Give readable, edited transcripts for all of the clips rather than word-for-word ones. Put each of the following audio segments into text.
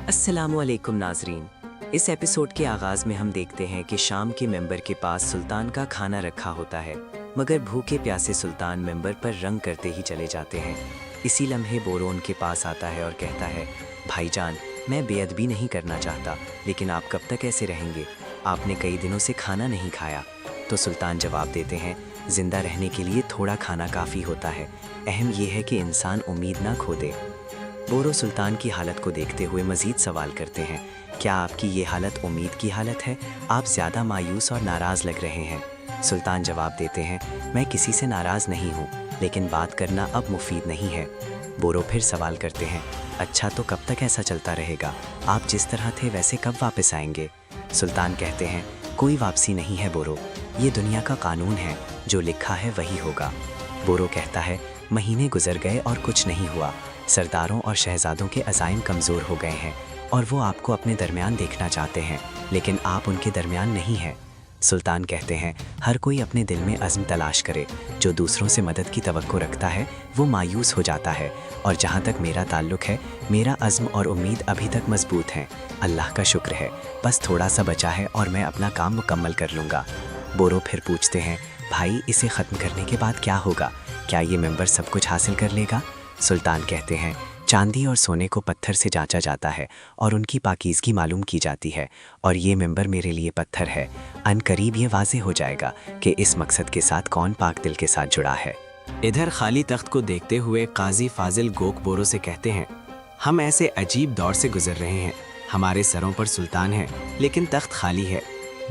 अस्सलामुअलैकुम नाजरीन। इस एपिसोड के आगाज़ में हम देखते हैं कि शाम के मेंबर के पास सुल्तान का खाना रखा होता है, मगर भूखे प्यासे सुल्तान मेंबर पर रंग करते ही चले जाते हैं। इसी लम्हे बोरो उनके पास आता है और कहता है, भाईजान, मैं बेअदबी नहीं करना चाहता, लेकिन आप कब तक ऐसे रहेंगे? आपने कई दिनों से खाना नहीं खाया। तो सुल्तान जवाब देते हैं, ज़िंदा रहने के लिए थोड़ा खाना काफ़ी होता है, अहम यह है कि इंसान उम्मीद ना खो दे। बोरो सुल्तान की हालत को देखते हुए मज़ीद सवाल करते हैं, क्या आपकी ये हालत उम्मीद की हालत है? आप ज़्यादा मायूस और नाराज़ लग रहे हैं। सुल्तान जवाब देते हैं, मैं किसी से नाराज़ नहीं हूँ, लेकिन बात करना अब मुफीद नहीं है। बोरो फिर सवाल करते हैं, अच्छा तो कब तक ऐसा चलता रहेगा? आप जिस तरह थे वैसे कब वापस आएंगे? सुल्तान कहते हैं, कोई वापसी नहीं है बोरो, ये दुनिया का कानून है, जो लिखा है वही होगा। बोरो कहता है, महीने गुजर गए और कुछ नहीं हुआ। सरदारों और शहजादों के अज़ाइम कमज़ोर हो गए हैं और वो आपको अपने दरमियान देखना चाहते हैं, लेकिन आप उनके दरमियान नहीं हैं। सुल्तान कहते हैं, हर कोई अपने दिल में अज़्म तलाश करे, जो दूसरों से मदद की तवक्को रखता है वो मायूस हो जाता है, और जहाँ तक मेरा ताल्लुक़ है, मेरा अज़्म और उम्मीद अभी तक मजबूत हैं। अल्लाह का शुक्र है, बस थोड़ा सा बचा है और मैं अपना काम मुकम्मल कर लूँगा। बोरो फिर पूछते हैं, भाई इसे ख़त्म करने के बाद क्या होगा? क्या ये मेंबर सब कुछ हासिल कर लेगा? सुल्तान कहते हैं, चांदी और सोने को पत्थर से जांचा जाता है और उनकी पाकीज़गी मालूम की जाती है, और ये मेंबर मेरे लिए पत्थर है। अनकरीब ये वाज़े हो जाएगा कि इस मकसद के साथ कौन पाक दिल के साथ जुड़ा है। इधर खाली तख्त को देखते हुए काजी फाजिल गोक बोरो से कहते हैं, हम ऐसे अजीब दौर से गुजर रहे हैं, हमारे सरों पर सुल्तान है लेकिन तख्त खाली है।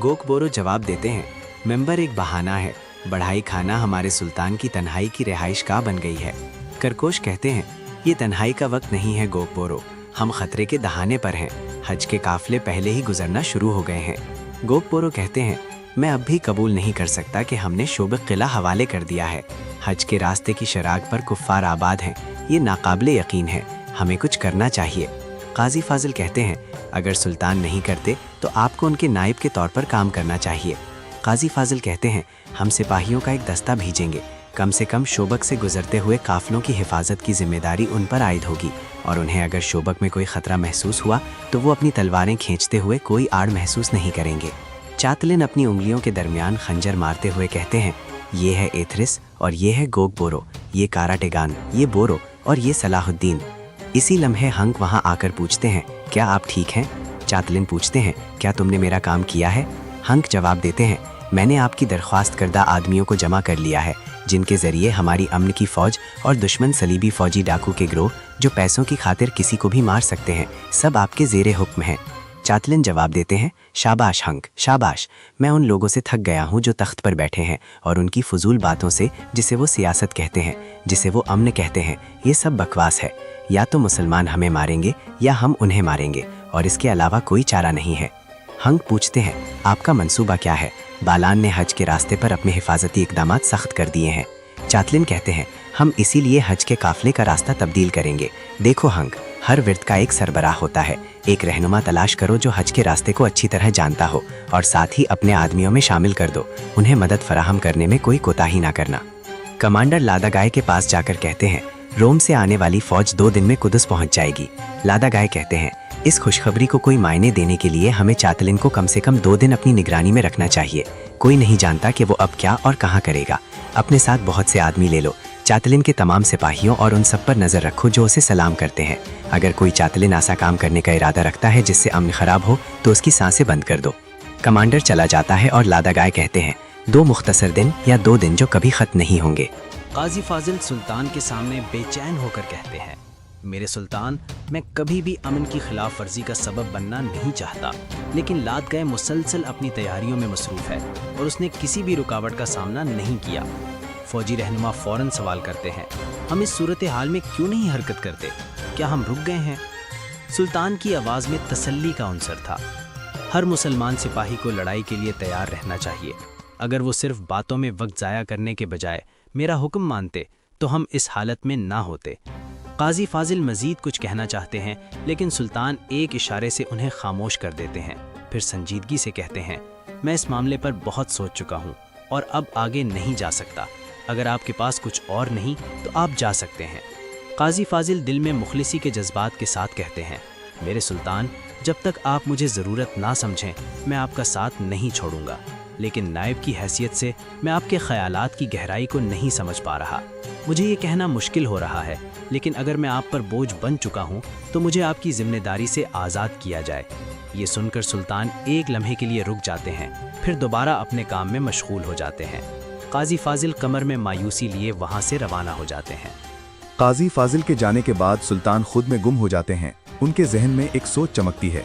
गोक बोरो जवाब देते हैं, मेंबर एक बहाना है, बढ़ाई खाना हमारे सुल्तान की तन्हाई की रिहाइश गाह बन गई है। करकोश कहते हैं, ये तन्हाई का वक्त नहीं है गोक बोरो, हम खतरे के दहाने पर हैं, हज के काफले पहले ही गुजरना शुरू हो गए हैं। गोक बोरो कहते हैं, मैं अब भी कबूल नहीं कर सकता कि हमने शोबक किला हवाले कर दिया है। हज के रास्ते की शराग पर कुफ्फार आबाद हैं, ये नाकाबिले यकीन है, हमें कुछ करना चाहिए। काजी फाजिल कहते हैं, अगर सुल्तान नहीं करते तो आपको उनके नायब के तौर पर काम करना चाहिए। काजी फाजिल कहते हैं, हम सिपाहियों का एक दस्ता भेजेंगे, कम से कम शोबक से गुजरते हुए काफलों की हिफाजत की जिम्मेदारी उन पर आयद होगी, और उन्हें अगर शोबक में कोई खतरा महसूस हुआ तो वो अपनी तलवारें खींचते हुए कोई आड़ महसूस नहीं करेंगे। चातलिन अपनी उंगलियों के दरमियान खंजर मारते हुए कहते हैं, ये है एथरिस और ये है गोक बोरो, ये काराटेगान, ये बोरो और ये सलाहुद्दीन। इसी लम्हे हंक वहाँ आकर पूछते हैं, क्या आप ठीक हैं? चातलिन पूछते हैं, क्या तुमने मेरा काम किया है? हंक जवाब देते हैं, मैंने आपकी दरख्वास्त करदा आदमियों को जमा कर लिया है, जिनके ज़रिए हमारी अमन की फ़ौज और दुश्मन सलीबी फ़ौजी डाकू के गिरोह, जो पैसों की खातिर किसी को भी मार सकते हैं, सब आपके ज़ेरे हुक्म हैं। चातलिन जवाब देते हैं, शाबाश हंक, शाबाश, मैं उन लोगों से थक गया हूँ जो तख्त पर बैठे हैं, और उनकी फजूल बातों से, जिसे वो सियासत कहते हैं, जिसे वो अमन कहते हैं, ये सब बकवास है। या तो मुसलमान हमें मारेंगे या हम उन्हें मारेंगे, और इसके अलावा कोई चारा नहीं है। हंक पूछते हैं, आपका मंसूबा क्या है? बालान ने हज के रास्ते पर अपने हिफाजती इकदामात सख्त कर दिए हैं। चातलिन कहते हैं, हम इसीलिए हज के काफले का रास्ता तब्दील करेंगे। देखो हंक, हर विर्द का एक सरबराह होता है, एक रहनुमा तलाश करो जो हज के रास्ते को अच्छी तरह जानता हो, और साथ ही अपने आदमियों में शामिल कर दो, उन्हें मदद फराहम करने में कोई कोताही ना करना। कमांडर लादागाय के पास जाकर कहते हैं, रोम से आने वाली फौज 2 दिन में कुदस पहुंच जाएगी। लादागाय कहते हैं, इस खुशखबरी को कोई मायने देने के लिए हमें चातलिन को कम से कम 2 दिन अपनी निगरानी में रखना चाहिए। कोई नहीं जानता कि वो अब क्या और कहाँ करेगा। अपने साथ बहुत से आदमी ले लो, चातलिन के तमाम सिपाहियों और उन सब पर नज़र रखो जो उसे सलाम करते हैं। अगर कोई चातलिन ऐसा काम करने का इरादा रखता है जिससे अमन खराब हो तो उसकी सांसें बंद कर दो। कमांडर चला जाता है और लादागाय कहते हैं, 2 मुख्तसर दिन या 2 दिन जो कभी ख़त्म नहीं होंगे। काजी फाजिल सुल्तान के सामने बेचैन होकर कहते हैं, मेरे सुल्तान, मैं कभी भी अमन की खिलाफ वर्जी का सबब बनना नहीं चाहता, लेकिन लादगाय मुसलसल अपनी तैयारियों में मसरूफ़ है और उसने किसी भी रुकावट का सामना नहीं किया। फौजी रहनुमा फ़ौरन सवाल करते हैं, हम इस सूरत हाल में क्यों नहीं हरकत करते? क्या हम रुक गए हैं? सुल्तान की आवाज़ में तसल्ली का अंसर था। हर मुसलमान सिपाही को लड़ाई के लिए तैयार रहना चाहिए। अगर वो सिर्फ बातों में वक्त ज़ाया करने के बजाय मेरा हुक्म मानते तो हम इस हालत में ना होते। काजी फाजिल मजीद कुछ कहना चाहते हैं, लेकिन सुल्तान एक इशारे से उन्हें खामोश कर देते हैं। फिर संजीदगी से कहते हैं, मैं इस मामले पर बहुत सोच चुका हूँ और अब आगे नहीं जा सकता। अगर आपके पास कुछ और नहीं तो आप जा सकते हैं। काजी फाजिल दिल में मुखलिसी के जज्बात के साथ कहते हैं, میرے سلطان، جب تک آپ مجھے ضرورت نہ سمجھیں میں آپ کا ساتھ نہیں چھوڑوں گا، لیکن نائب کی حیثیت سے میں آپ کے خیالات کی گہرائی کو نہیں سمجھ پا رہا۔ مجھے یہ کہنا مشکل ہو رہا ہے، لیکن اگر میں آپ پر بوجھ بن چکا ہوں تو مجھے آپ کی ذمہ داری سے آزاد کیا جائے۔ یہ سن کر سلطان ایک لمحے کے لیے رک جاتے ہیں، پھر دوبارہ اپنے کام میں مشغول ہو جاتے ہیں۔ قاضی فاضل کمر میں مایوسی لیے وہاں سے روانہ ہو جاتے ہیں۔ قاضی فاضل کے جانے کے بعد سلطان خود میں گم ہو جاتے ہیں۔ ان کے ذہن میں ایک سوچ چمکتی ہے۔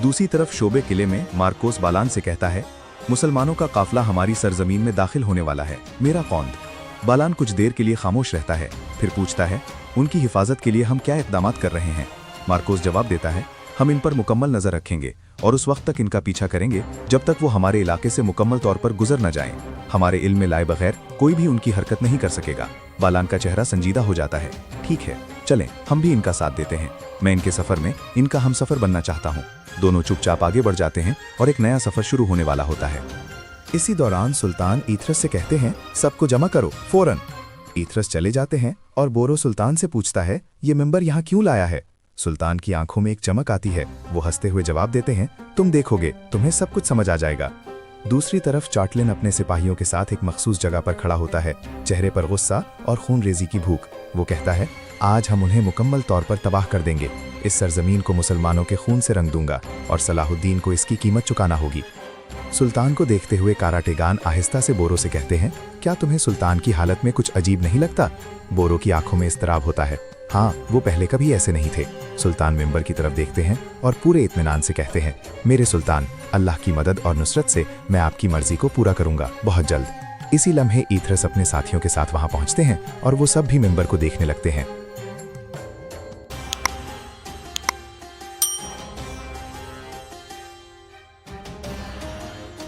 دوسری طرف شعبے قلعے میں مارکوس بالان سے کہتا ہے، مسلمانوں کا قافلہ ہماری سرزمین میں داخل ہونے والا ہے، میرا قوند۔ بالان کچھ دیر کے لیے خاموش رہتا ہے، پھر پوچھتا ہے، ان کی حفاظت کے لیے ہم کیا اقدامات کر رہے ہیں؟ مارکوس جواب دیتا ہے، ہم ان پر مکمل نظر رکھیں گے اور اس وقت تک ان کا پیچھا کریں گے جب تک وہ ہمارے علاقے سے مکمل طور پر گزر نہ جائیں۔ ہمارے علم میں لائے بغیر کوئی بھی ان کی حرکت نہیں کر سکے گا۔ بالان کا چہرہ سنجیدہ ہو جاتا ہے۔ ٹھیک ہے، چلیں ہم بھی ان کا ساتھ دیتے ہیں۔ میں ان کے سفر میں ان کا ہم سفر بننا چاہتا ہوں۔ دونوں چپ چاپ آگے بڑھ جاتے ہیں اور ایک نیا سفر شروع ہونے والا ہوتا ہے۔ اسی دوران سلطان ایتھرس سے کہتے ہیں، سب کو جمع کرو فوراً۔ ایتھرس چلے جاتے ہیں اور بورو سلطان سے پوچھتا ہے، یہ ممبر یہاں کیوں لایا ہے؟ سلطان کی آنکھوں میں ایک چمک آتی ہے، وہ ہنستے ہوئے جواب دیتے ہیں، تم دیکھو گے، تمہیں سب کچھ سمجھ آ جائے گا۔ دوسری طرف چارٹلن اپنے سپاہیوں کے ساتھ ایک مخصوص جگہ پر کھڑا ہوتا ہے، چہرے پر غصہ اور خون ریزی کی بھوک۔ وہ کہتا ہے، آج ہم انہیں مکمل طور پر تباہ کر دیں گے۔ اس سرزمین کو مسلمانوں کے خون سے رنگ دوں گا اور صلاح الدین کو اس کی قیمت چکانا ہوگی۔ سلطان کو دیکھتے ہوئے کاراٹیگان آہستہ سے بورو سے کہتے ہیں، کیا تمہیں سلطان کی حالت میں کچھ عجیب نہیں لگتا؟ بورو کی آنکھوں میں اضطراب ہوتا ہے۔ ہاں، وہ پہلے کبھی ایسے نہیں تھے۔ سلطان ممبر کی طرف دیکھتے ہیں اور پورے اطمینان سے کہتے ہیں، میرے سلطان، اللہ کی مدد اور نصرت سے میں آپ کی مرضی کو پورا کروں گا، بہت جلد۔ اسی لمحے ایتھرس اپنے ساتھیوں کے ساتھ وہاں پہنچتے ہیں اور وہ سب بھی ممبر کو دیکھنے لگتے ہیں۔